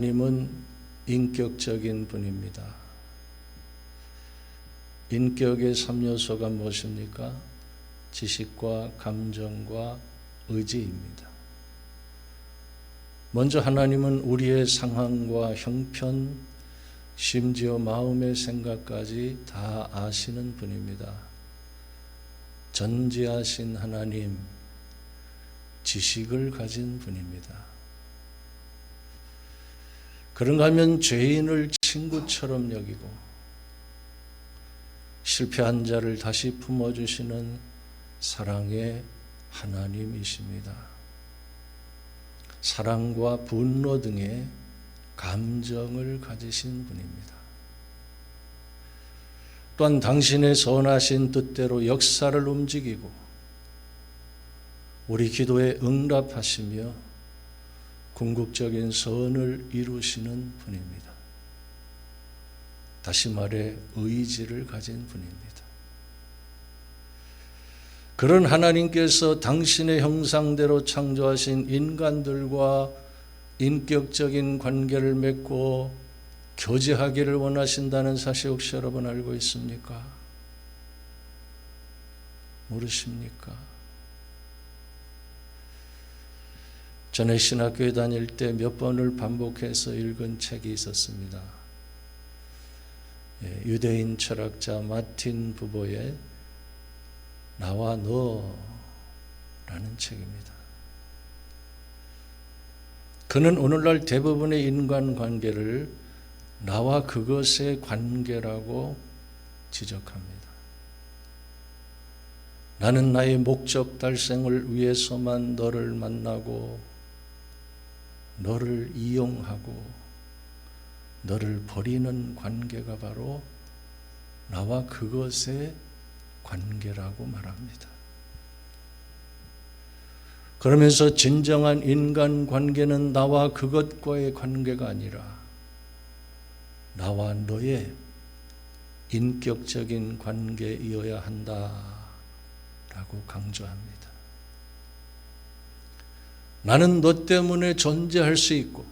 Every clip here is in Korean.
하나님은 인격적인 분입니다. 인격의 3요소가 무엇입니까? 지식과 감정과 의지입니다. 먼저 하나님은 우리의 상황과 형편, 심지어 마음의 생각까지 다 아시는 분입니다. 전지하신 하나님, 지식을 가진 분입니다. 그런가 하면 죄인을 친구처럼 여기고 실패한 자를 다시 품어주시는 사랑의 하나님이십니다. 사랑과 분노 등의 감정을 가지신 분입니다. 또한 당신의 선하신 뜻대로 역사를 움직이고 우리 기도에 응답하시며 궁극적인 선을 이루시는 분입니다. 다시 말해 의지를 가진 분입니다. 그런 하나님께서 당신의 형상대로 창조하신 인간들과 인격적인 관계를 맺고 교제하기를 원하신다는 사실 혹시 여러분 알고 있습니까? 모르십니까? 전에 신학교에 다닐 때 몇 번을 반복해서 읽은 책이 있었습니다. 유대인 철학자 마틴 부버의 나와 너라는 책입니다. 그는 오늘날 대부분의 인간관계를 나와 그것의 관계라고 지적합니다. 나는 나의 목적 달성을 위해서만 너를 만나고 너를 이용하고 너를 버리는 관계가 바로 나와 그것의 관계라고 말합니다. 그러면서 진정한 인간관계는 나와 그것과의 관계가 아니라 나와 너의 인격적인 관계이어야 한다라고 강조합니다. 나는 너 때문에 존재할 수 있고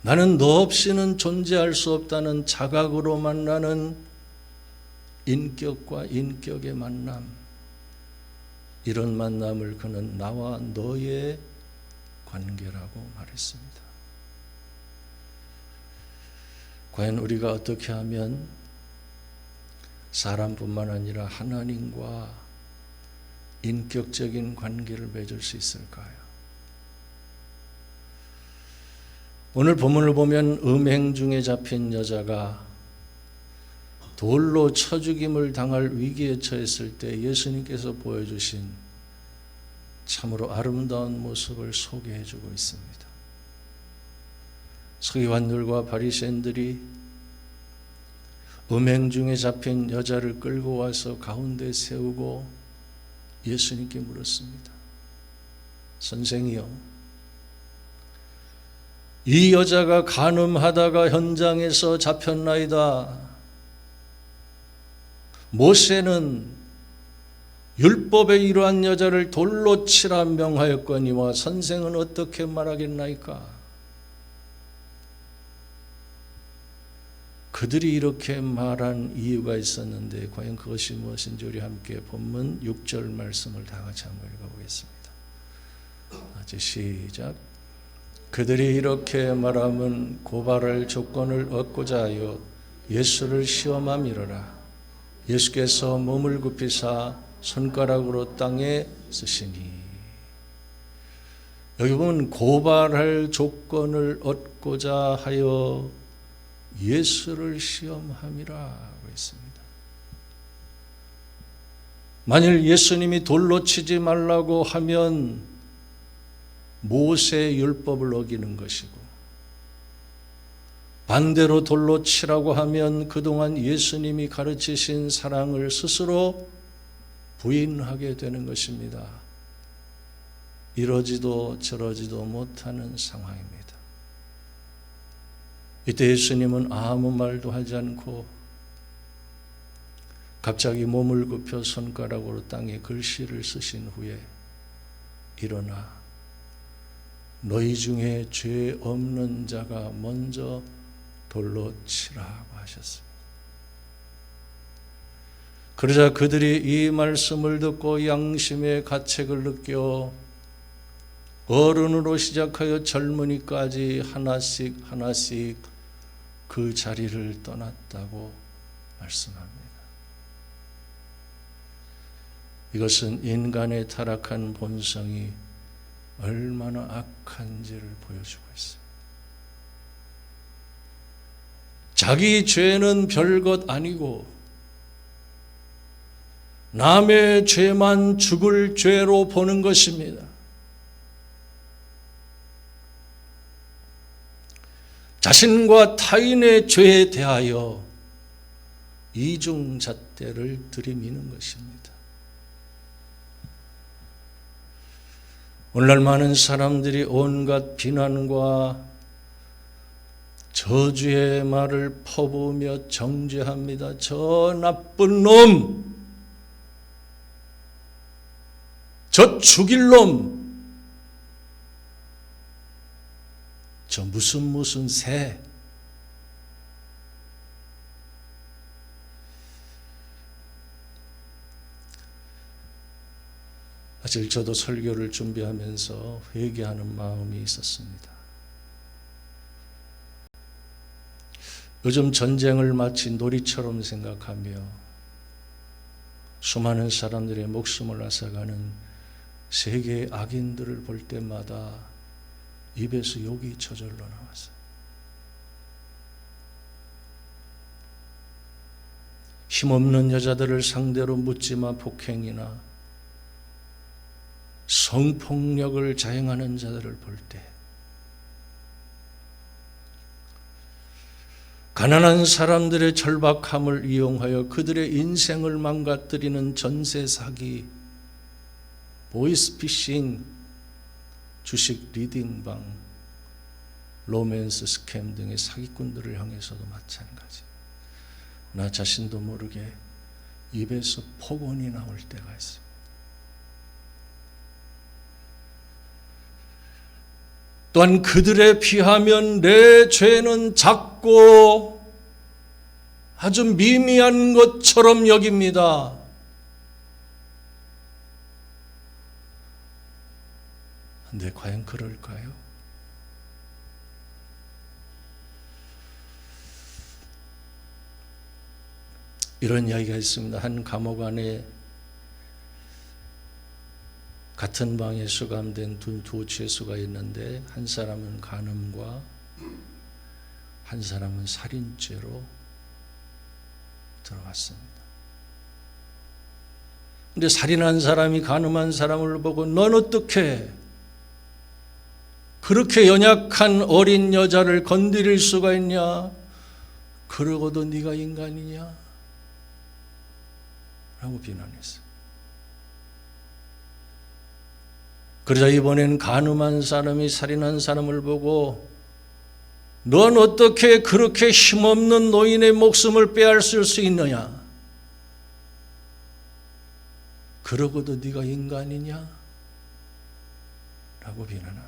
나는 너 없이는 존재할 수 없다는 자각으로 만나는 인격과 인격의 만남, 이런 만남을 그는 나와 너의 관계라고 말했습니다. 과연 우리가 어떻게 하면 사람뿐만 아니라 하나님과 인격적인 관계를 맺을 수 있을까요? 오늘 본문을 보면 음행 중에 잡힌 여자가 돌로 쳐 죽임을 당할 위기에 처했을 때 예수님께서 보여주신 참으로 아름다운 모습을 소개해 주고 있습니다. 서기관들과 바리새인들이 음행 중에 잡힌 여자를 끌고 와서 가운데 세우고 예수님께 물었습니다. 선생이요, 이 여자가 간음하다가 현장에서 잡혔나이다. 모세는 율법에 이러한 여자를 돌로 치라 명하였거니와 선생은 어떻게 말하겠나이까? 그들이 이렇게 말한 이유가 있었는데 과연 그것이 무엇인지 우리 함께 본문 6절 말씀을 다 같이 한번 읽어보겠습니다. 이제 시작. 그들이 이렇게 말하면 고발할 조건을 얻고자 하여 예수를 시험함이로라. 예수께서 몸을 굽히사 손가락으로 땅에 쓰시니. 여기 보면 고발할 조건을 얻고자 하여 예수를 시험함이라 하고 있습니다. 만일 예수님이 돌로 치지 말라고 하면 모세의 율법을 어기는 것이고, 반대로 돌로 치라고 하면 그동안 예수님이 가르치신 사랑을 스스로 부인하게 되는 것입니다. 이러지도 저러지도 못하는 상황입니다. 이때 예수님은 아무 말도 하지 않고 갑자기 몸을 굽혀 손가락으로 땅에 글씨를 쓰신 후에 일어나 너희 중에 죄 없는 자가 먼저 돌로 치라고 하셨습니다. 그러자 그들이 이 말씀을 듣고 양심의 가책을 느껴 어른으로 시작하여 젊은이까지 하나씩 하나씩 그 자리를 떠났다고 말씀합니다. 이것은 인간의 타락한 본성이 얼마나 악한지를 보여주고 있습니다. 자기 죄는 별것 아니고 남의 죄만 죽을 죄로 보는 것입니다. 자신과 타인의 죄에 대하여 이중잣대를 들이미는 것입니다. 오늘날 많은 사람들이 온갖 비난과 저주의 말을 퍼부으며 정죄합니다. 저 나쁜 놈, 저 죽일 놈, 저 무슨 새. 사실 저도 설교를 준비하면서 회개하는 마음이 있었습니다. 요즘 전쟁을 마치 놀이처럼 생각하며 수많은 사람들의 목숨을 앗아가는 세계의 악인들을 볼 때마다 입에서 욕이 저절로 나왔어요. 힘없는 여자들을 상대로 묻지마 폭행이나 성폭력을 자행하는 자들을 볼 때, 가난한 사람들의 절박함을 이용하여 그들의 인생을 망가뜨리는 전세 사기, 보이스피싱, 주식 리딩방, 로맨스 스캠 등의 사기꾼들을 향해서도 마찬가지. 나 자신도 모르게 입에서 폭언이 나올 때가 있습니다. 또한 그들에 비하면 내 죄는 작고 아주 미미한 것처럼 여깁니다. 근데 과연 그럴까요? 이런 이야기가 있습니다. 한 감옥 안에 같은 방에 수감된 두 죄수가 있는데 한 사람은 간음과 한 사람은 살인죄로 들어갔습니다. 근데 살인한 사람이 간음한 사람을 보고 넌 어떻게 그렇게 연약한 어린 여자를 건드릴 수가 있냐? 그러고도 네가 인간이냐? 라고 비난했어요. 그러자 이번엔 간음한 사람이 살인한 사람을 보고 넌 어떻게 그렇게 힘없는 노인의 목숨을 빼앗을 수 있느냐? 그러고도 네가 인간이냐? 라고 비난합니다.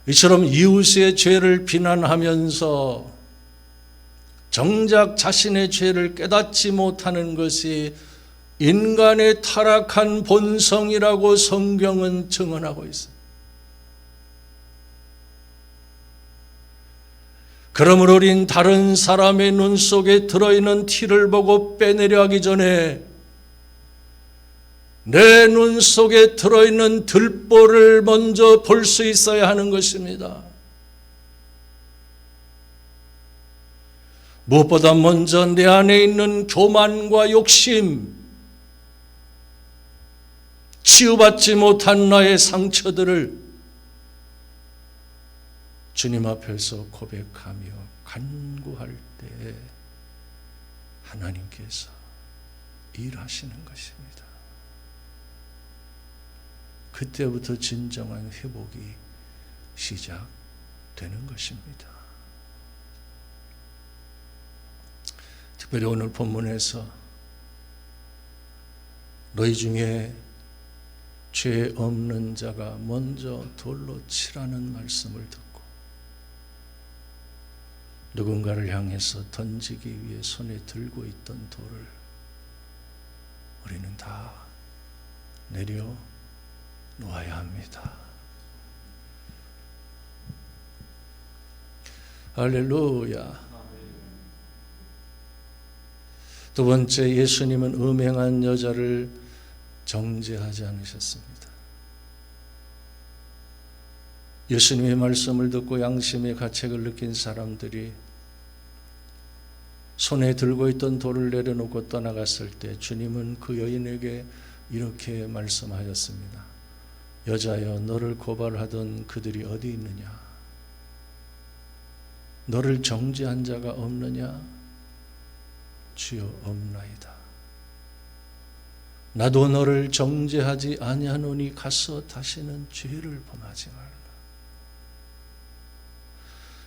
이처럼 이웃의 죄를 비난하면서 정작 자신의 죄를 깨닫지 못하는 것이 인간의 타락한 본성이라고 성경은 증언하고 있습니다. 그러므로 우린 다른 사람의 눈 속에 들어있는 티를 보고 빼내려 하기 전에 내 눈 속에 들어있는 들보를 먼저 볼 수 있어야 하는 것입니다. 무엇보다 먼저 내 안에 있는 교만과 욕심, 치유받지 못한 나의 상처들을 주님 앞에서 고백하며 간구할 때 하나님께서 일하시는 것입니다. 그때부터 진정한 회복이 시작되는 것입니다. 특별히 오늘 본문에서 너희 중에 죄 없는 자가 먼저 돌로 치라는 말씀을 듣고 누군가를 향해서 던지기 위해 손에 들고 있던 돌을 우리는 다 내려놓아야 합니다. 할렐루야. 두 번째, 예수님은 음행한 여자를 정죄하지 않으셨습니다. 예수님의 말씀을 듣고 양심의 가책을 느낀 사람들이 손에 들고 있던 돌을 내려놓고 떠나갔을 때 주님은 그 여인에게 이렇게 말씀하셨습니다. 여자여, 너를 고발하던 그들이 어디 있느냐? 너를 정죄한 자가 없느냐? 주여, 없나이다. 나도 너를 정죄하지 아니하노니 가서 다시는 죄를 범하지 말라.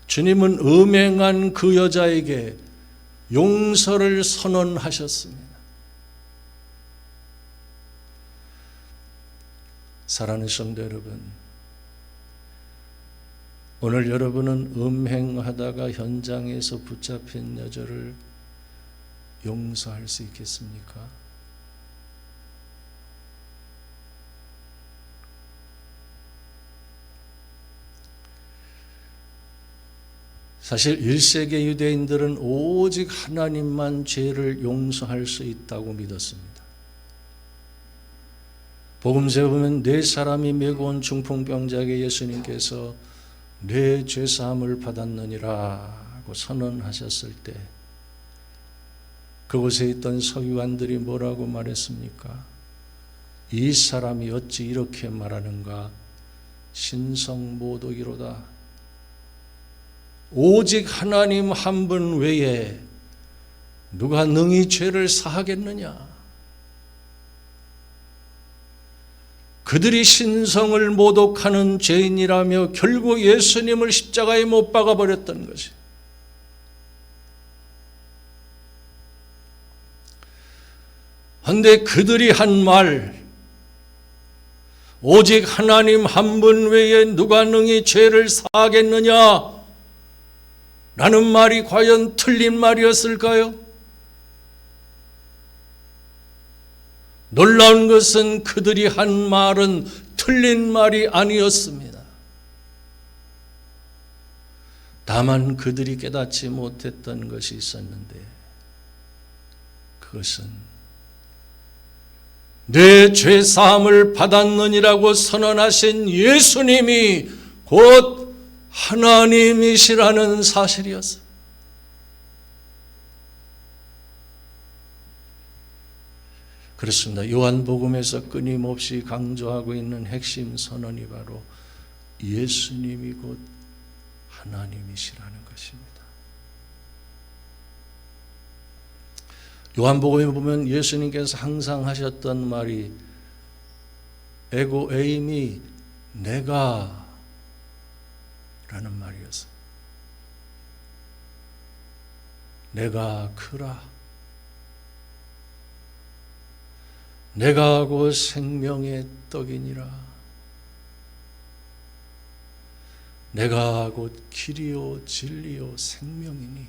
주님은 음행한 그 여자에게 용서를 선언하셨습니다. 사랑하는 성도 여러분, 오늘 여러분은 음행하다가 현장에서 붙잡힌 여자를 용서할 수 있겠습니까? 사실 1세기 유대인들은 오직 하나님만 죄를 용서할 수 있다고 믿었습니다. 복음서에 보면 네 사람이 메고 온 중풍병자에게 예수님께서 내 죄사함을 받았느니라고 선언하셨을 때 그곳에 있던 서기관들이 뭐라고 말했습니까? 이 사람이 어찌 이렇게 말하는가? 신성모독이로다. 오직 하나님 한 분 외에 누가 능히 죄를 사하겠느냐? 그들이 신성을 모독하는 죄인이라며 결국 예수님을 십자가에 못 박아 버렸던 것이. 그런데 그들이 한 말, 오직 하나님 한 분 외에 누가 능히 죄를 사하겠느냐? 라는 말이 과연 틀린 말이었을까요? 놀라운 것은 그들이 한 말은 틀린 말이 아니었습니다. 다만 그들이 깨닫지 못했던 것이 있었는데 그것은 내 죄사함을 받았느니라고 선언하신 예수님이 곧 하나님이시라는 사실이었어요. 그렇습니다. 요한복음에서 끊임없이 강조하고 있는 핵심 선언이 바로 예수님이 곧 하나님이시라는 것입니다. 요한복음에 보면 예수님께서 항상 하셨던 말이 에고 에이미 내가 라는 말이었어요. 내가 그라. 내가 곧 생명의 떡이니라. 내가 곧 길이요 진리요 생명이니.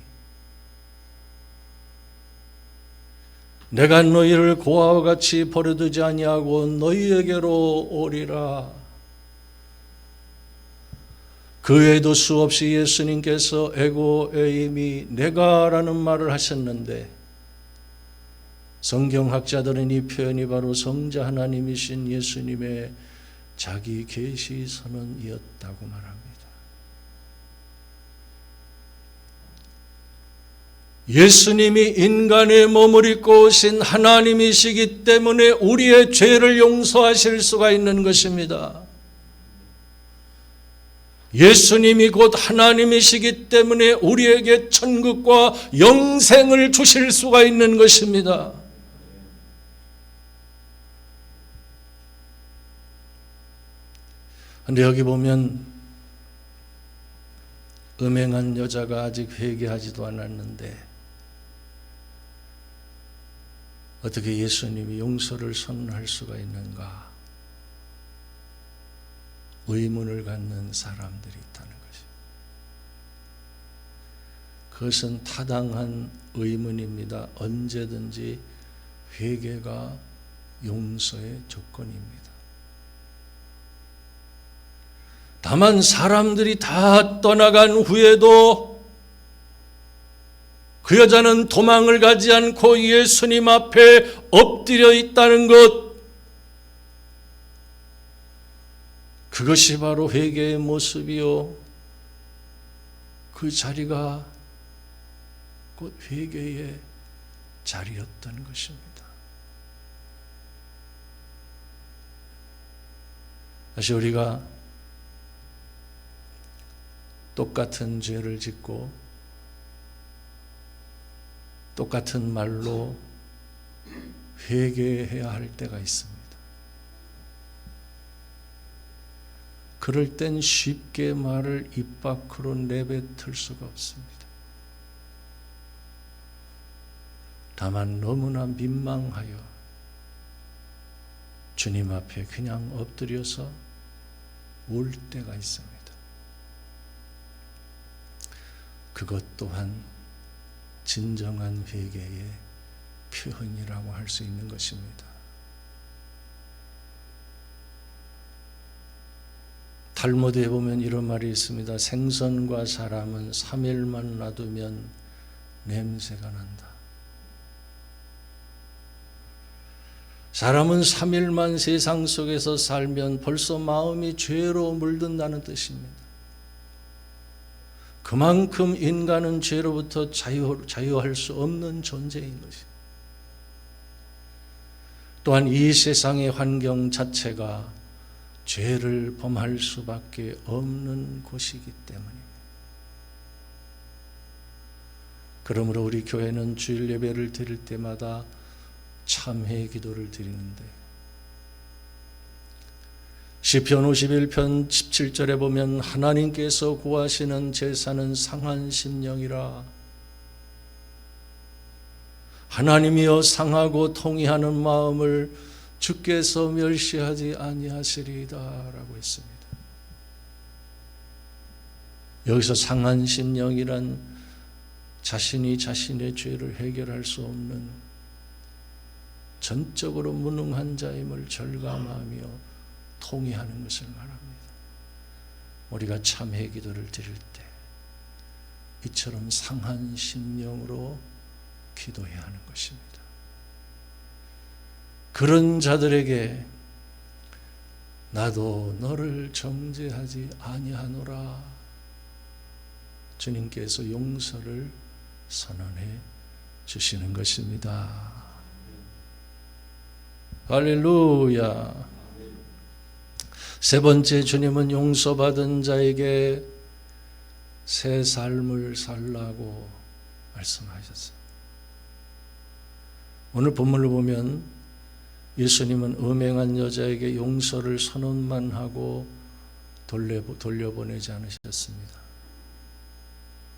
내가 너희를 고아와 같이 버려두지 아니하고 너희에게로 오리라. 그 외에도 수없이 예수님께서 에고 에이미 내가라는 말을 하셨는데 성경학자들은 이 표현이 바로 성자 하나님이신 예수님의 자기 계시 선언이었다고 말합니다. 예수님이 인간의 몸을 입고 오신 하나님이시기 때문에 우리의 죄를 용서하실 수가 있는 것입니다. 예수님이 곧 하나님이시기 때문에 우리에게 천국과 영생을 주실 수가 있는 것입니다. 그런데 여기 보면 음행한 여자가 아직 회개하지도 않았는데 어떻게 예수님이 용서를 선언할 수가 있는가? 의문을 갖는 사람들이 있다는 것이. 그것은 타당한 의문입니다. 언제든지 회개가 용서의 조건입니다. 다만 사람들이 다 떠나간 후에도 그 여자는 도망을 가지 않고 예수님 앞에 엎드려 있다는 것, 그것이 바로 회개의 모습이요, 그 자리가 곧 회개의 자리였던 것입니다. 다시 우리가 똑같은 죄를 짓고 똑같은 말로 회개해야 할 때가 있습니다. 그럴 땐 쉽게 말을 입 밖으로 내뱉을 수가 없습니다. 다만 너무나 민망하여 주님 앞에 그냥 엎드려서 울 때가 있습니다. 그것 또한 진정한 회개의 표현이라고 할 수 있는 것입니다. 탈무드에 보면 이런 말이 있습니다. 생선과 사람은 3일만 놔두면 냄새가 난다. 사람은 3일만 세상 속에서 살면 벌써 마음이 죄로 물든다는 뜻입니다. 그만큼 인간은 죄로부터 자유할 수 없는 존재인 것입니다. 또한 이 세상의 환경 자체가 죄를 범할 수밖에 없는 곳이기 때문입니다. 그러므로 우리 교회는 주일 예배를 드릴 때마다 참회 기도를 드리는데, 시편 51편 17절에 보면 하나님께서 구하시는 제사는 상한 심령이라, 하나님이여 상하고 통회하는 마음을 주께서 멸시하지 아니하시리이다 라고 했습니다. 여기서 상한 심령이란 자신이 자신의 죄를 해결할 수 없는 전적으로 무능한 자임을 절감하며 통회하는 것을 말합니다. 우리가 참회 기도를 드릴 때 이처럼 상한 심령으로 기도해야 하는 것입니다. 그런 자들에게 나도 너를 정죄하지 아니하노라, 주님께서 용서를 선언해 주시는 것입니다. 할렐루야. 세 번째, 주님은 용서받은 자에게 새 삶을 살라고 말씀하셨어요. 오늘 본문을 보면 예수님은 음행한 여자에게 용서를 선언만 하고 돌려보내지 않으셨습니다.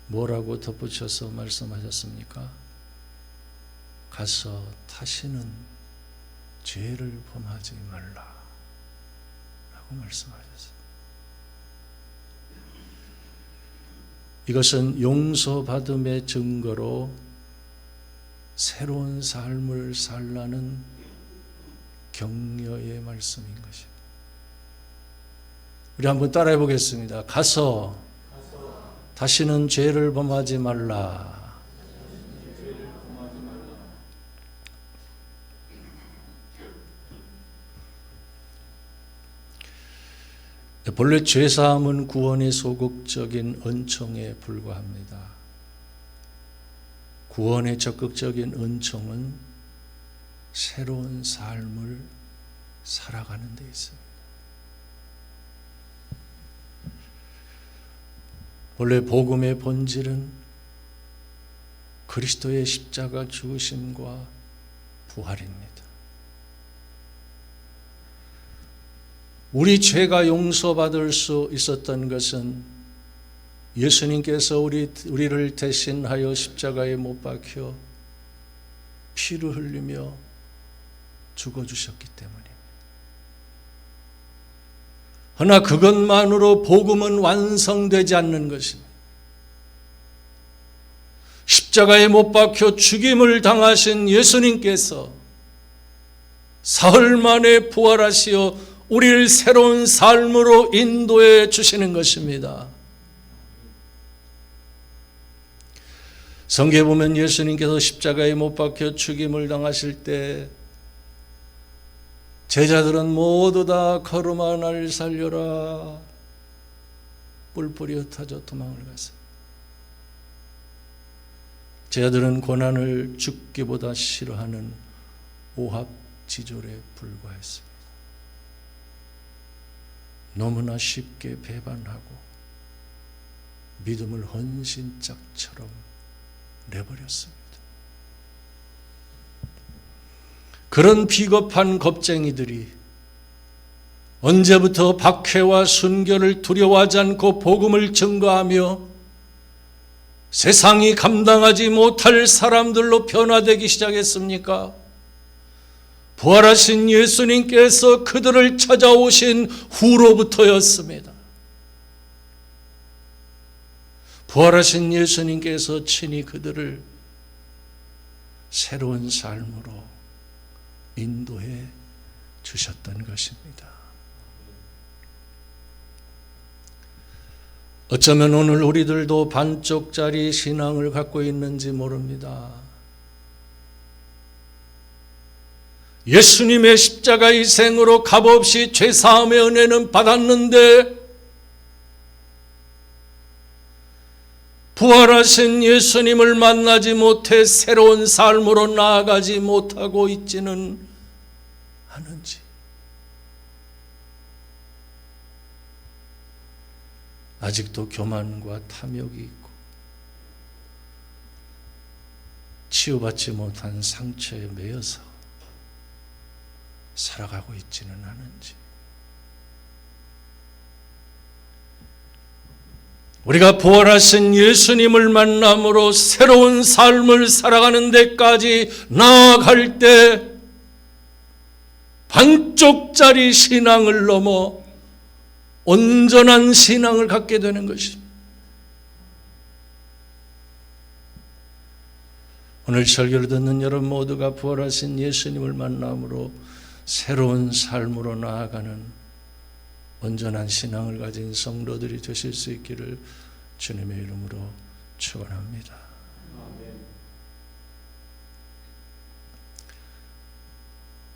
뭐라고 덧붙여서 말씀하셨습니까? 가서 다시는 죄를 범하지 말라 라고 말씀하셨어요. 이것은 용서받음의 증거로 새로운 삶을 살라는 격려의 말씀인 것입니다. 우리 한번 따라해 보겠습니다. 가서 다시는 죄를 범하지 말라. 본래 죄사함은 구원의 소극적인 은총에 불과합니다. 구원의 적극적인 은총은 새로운 삶을 살아가는 데 있습니다. 본래 복음의 본질은 그리스도의 십자가 죽으심과 부활입니다. 우리 죄가 용서받을 수 있었던 것은 예수님께서 우리를 대신하여 십자가에 못 박혀 피를 흘리며 죽어주셨기 때문입니다. 그러나 그것만으로 복음은 완성되지 않는 것입니다. 십자가에 못 박혀 죽임을 당하신 예수님께서 사흘 만에 부활하시어 우리를 새로운 삶으로 인도해 주시는 것입니다. 성경에 보면 예수님께서 십자가에 못 박혀 죽임을 당하실 때 제자들은 모두 다 걸음아 날 살려라 뿔뿔이 흩어져 도망을 갔습니다. 제자들은 고난을 죽기보다 싫어하는 오합지졸에 불과했습니다. 너무나 쉽게 배반하고 믿음을 헌신짝처럼 내버렸습니다. 그런 비겁한 겁쟁이들이 언제부터 박해와 순교를 두려워하지 않고 복음을 증거하며 세상이 감당하지 못할 사람들로 변화되기 시작했습니까? 부활하신 예수님께서 그들을 찾아오신 후로부터였습니다. 부활하신 예수님께서 친히 그들을 새로운 삶으로 인도해 주셨던 것입니다. 어쩌면 오늘 우리들도 반쪽짜리 신앙을 갖고 있는지 모릅니다. 예수님의 십자가 희생으로 값없이 죄사함의 은혜는 받았는데 부활하신 예수님을 만나지 못해 새로운 삶으로 나아가지 못하고 있지는 않은지, 아직도 교만과 탐욕이 있고 치유받지 못한 상처에 매여서 살아가고 있지는 않은지, 우리가 부활하신 예수님을 만남으로 새로운 삶을 살아가는 데까지 나아갈 때 반쪽짜리 신앙을 넘어 온전한 신앙을 갖게 되는 것입니다. 오늘 설교를 듣는 여러분 모두가 부활하신 예수님을 만남으로 새로운 삶으로 나아가는 온전한 신앙을 가진 성도들이 되실 수 있기를 주님의 이름으로 축원합니다.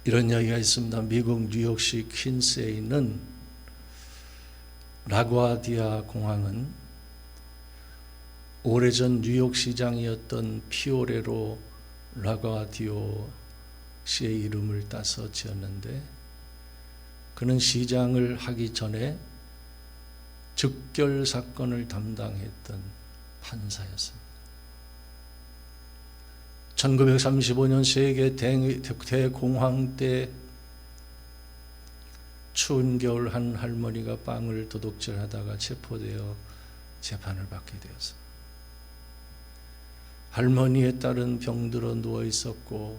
이런 이야기가 있습니다. 미국 뉴욕시 퀸스에 있는 라과디아 공항은 오래전 뉴욕시장이었던 피오레로 라과디오 씨의 이름을 따서 지었는데, 그는 시장을 하기 전에 즉결 사건을 담당했던 판사였습니다. 1935년 세계 대공황 때 추운 겨울 한 할머니가 빵을 도둑질하다가 체포되어 재판을 받게 되었습니다. 할머니에 따른 병들어 누워 있었고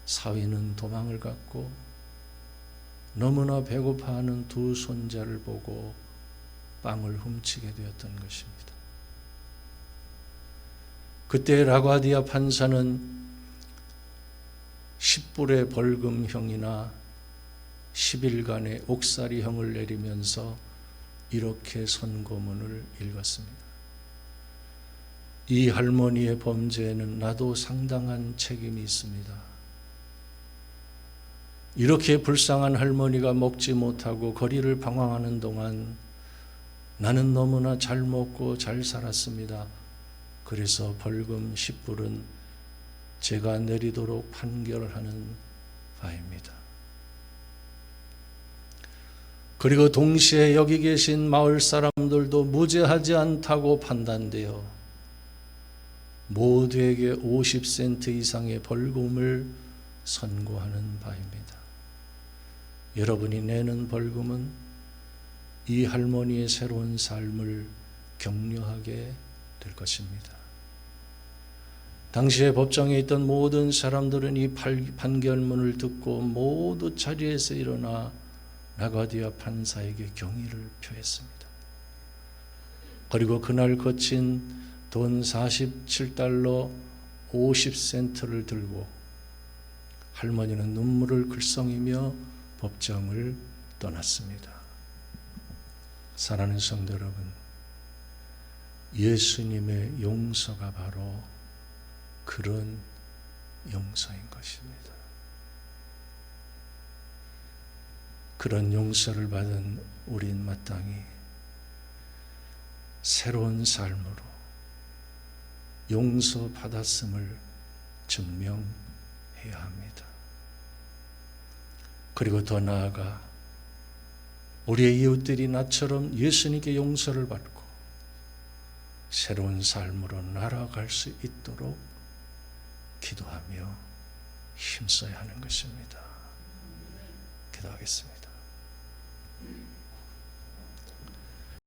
사위는 도망을 갔고 너무나 배고파하는 두 손자를 보고 빵을 훔치게 되었던 것입니다. 그때 라과디아 판사는 10불의 벌금형이나 10일간의 옥살이형을 내리면서 이렇게 선고문을 읽었습니다. 이 할머니의 범죄에는 나도 상당한 책임이 있습니다. 이렇게 불쌍한 할머니가 먹지 못하고 거리를 방황하는 동안 나는 너무나 잘 먹고 잘 살았습니다. 그래서 벌금 10불은 제가 내리도록 판결하는 바입니다. 그리고 동시에 여기 계신 마을 사람들도 무죄하지 않다고 판단되어 모두에게 50센트 이상의 벌금을 선고하는 바입니다. 여러분이 내는 벌금은 이 할머니의 새로운 삶을 격려하게 될 것입니다. 당시에 법정에 있던 모든 사람들은 이 판결문을 듣고 모두 자리에서 일어나 나가디아 판사에게 경의를 표했습니다. 그리고 그날 거친 돈 47달러 50센트를 들고 할머니는 눈물을 글썽이며 법정을 떠났습니다. 사랑하는 성도 여러분, 예수님의 용서가 바로 그런 용서인 것입니다. 그런 용서를 받은 우린 마땅히 새로운 삶으로 용서받았음을 증명해야 합니다. 그리고 더 나아가 우리의 이웃들이 나처럼 예수님께 용서를 받고 새로운 삶으로 날아갈 수 있도록 기도하며 힘써야 하는 것입니다. 기도하겠습니다.